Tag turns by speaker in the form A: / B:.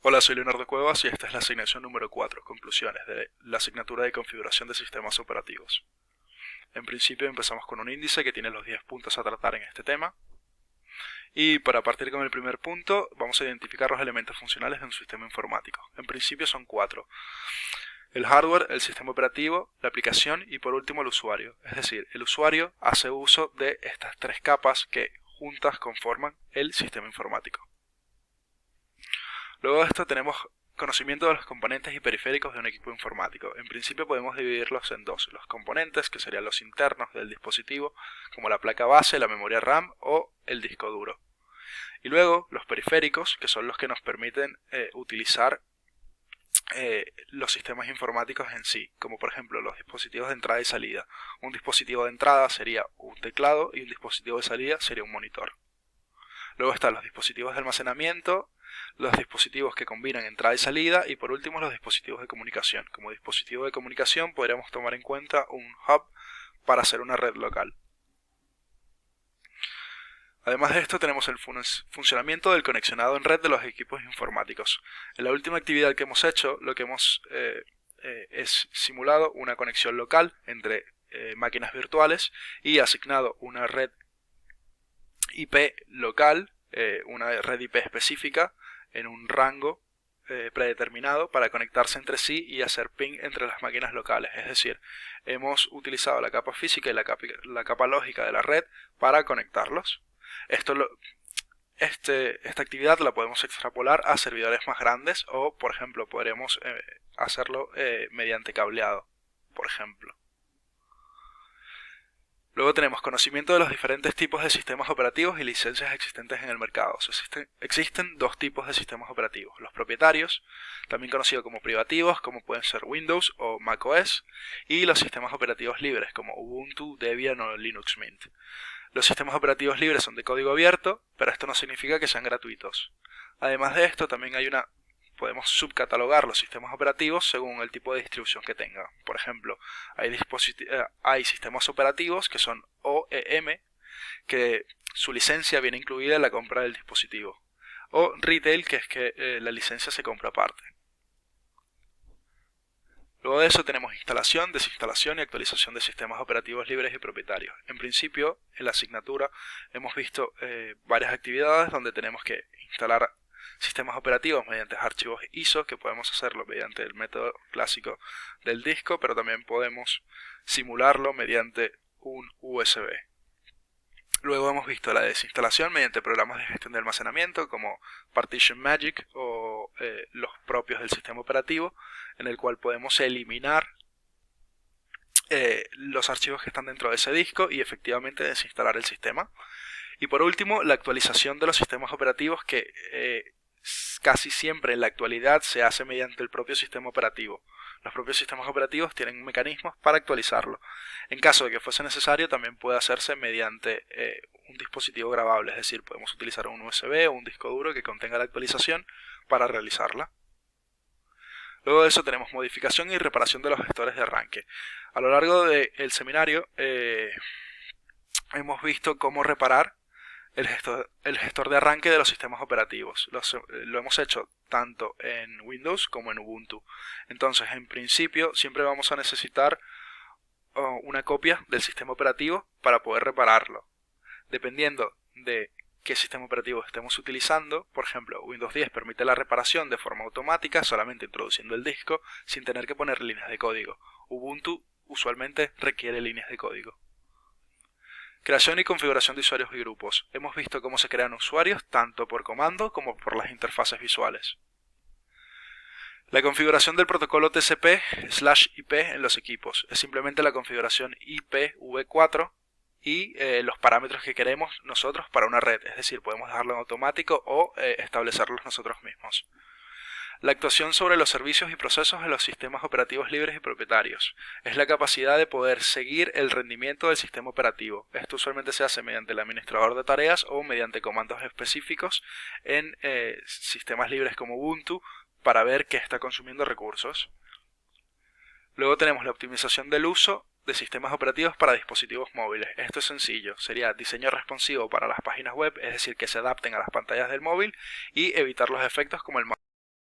A: Hola, soy Leonardo Cuevas y esta es la asignación número 4, conclusiones de la asignatura de configuración de sistemas operativos. En principio empezamos con un índice que tiene los 10 puntos a tratar en este tema. Y para partir con el primer punto, vamos a identificar los elementos funcionales de un sistema informático. En principio son 4. El hardware, el sistema operativo, la aplicación y por último el usuario. Es decir, el usuario hace uso de estas 3 capas que juntas conforman el sistema informático. Luego de esto tenemos conocimiento de los componentes y periféricos de un equipo informático. En principio podemos dividirlos en dos: los componentes, que serían los internos del dispositivo, como la placa base, la memoria RAM o el disco duro. Y luego los periféricos, que son los que nos permiten utilizar los sistemas informáticos en sí, como por ejemplo los dispositivos de entrada y salida. Un dispositivo de entrada sería un teclado y un dispositivo de salida sería un monitor. Luego están los dispositivos de almacenamiento, los dispositivos que combinan entrada y salida y por último los dispositivos de comunicación. Como dispositivo de comunicación podríamos tomar en cuenta un hub para hacer una red local. Además de esto tenemos el funcionamiento del conexionado en red de los equipos informáticos. En la última actividad que hemos hecho, lo que hemos es simulado una conexión local entre máquinas virtuales y asignado una red IP local, una red IP específica en un rango predeterminado para conectarse entre sí y hacer ping entre las máquinas locales. Es decir, hemos utilizado la capa física y la capa lógica de la red para conectarlos. Esta actividad la podemos extrapolar a servidores más grandes o, por ejemplo, podremos hacerlo mediante cableado, por ejemplo. Luego tenemos conocimiento de los diferentes tipos de sistemas operativos y licencias existentes en el mercado. Existen dos tipos de sistemas operativos: los propietarios, también conocidos como privativos, como pueden ser Windows o macOS, y los sistemas operativos libres, como Ubuntu, Debian o Linux Mint. Los sistemas operativos libres son de código abierto, pero esto no significa que sean gratuitos. Además de esto, también podemos subcatalogar los sistemas operativos según el tipo de distribución que tengan. Por ejemplo, hay sistemas operativos que son OEM, que su licencia viene incluida en la compra del dispositivo. O retail, que es que la licencia se compra aparte. Luego de eso tenemos instalación, desinstalación y actualización de sistemas operativos libres y propietarios. En principio, en la asignatura hemos visto varias actividades donde tenemos que instalar sistemas operativos mediante archivos ISO, que podemos hacerlo mediante el método clásico del disco, pero también podemos simularlo mediante un USB. Luego hemos visto la desinstalación mediante programas de gestión de almacenamiento como Partition Magic o los propios del sistema operativo, en el cual podemos eliminar los archivos que están dentro de ese disco y efectivamente desinstalar el sistema. Y por último, la actualización de los sistemas operativos, que casi siempre en la actualidad se hace mediante el propio sistema operativo. Los propios sistemas operativos tienen mecanismos para actualizarlo. En caso de que fuese necesario, también puede hacerse mediante un dispositivo grabable, es decir, podemos utilizar un USB o un disco duro que contenga la actualización para realizarla. Luego de eso tenemos modificación y reparación de los gestores de arranque. A lo largo del seminario hemos visto cómo reparar el gestor de arranque de los sistemas operativos. Lo hemos hecho tanto en Windows como en Ubuntu. Entonces, en principio, siempre vamos a necesitar una copia del sistema operativo para poder repararlo. Dependiendo de qué sistema operativo estemos utilizando, por ejemplo, Windows 10 permite la reparación de forma automática solamente introduciendo el disco sin tener que poner líneas de código. Ubuntu usualmente requiere líneas de código. Creación y configuración de usuarios y grupos. Hemos visto cómo se crean usuarios tanto por comando como por las interfaces visuales. La configuración del protocolo TCP/IP en los equipos. Es simplemente la configuración IPv4 y los parámetros que queremos nosotros para una red. Es decir, podemos dejarlo en automático o establecerlos nosotros mismos. La actuación sobre los servicios y procesos de los sistemas operativos libres y propietarios. Es la capacidad de poder seguir el rendimiento del sistema operativo. Esto usualmente se hace mediante el administrador de tareas o mediante comandos específicos en sistemas libres como Ubuntu para ver qué está consumiendo recursos. Luego tenemos la optimización del uso de sistemas operativos para dispositivos móviles. Esto es sencillo, sería diseño responsivo para las páginas web, es decir, que se adapten a las pantallas del móvil y evitar los efectos como el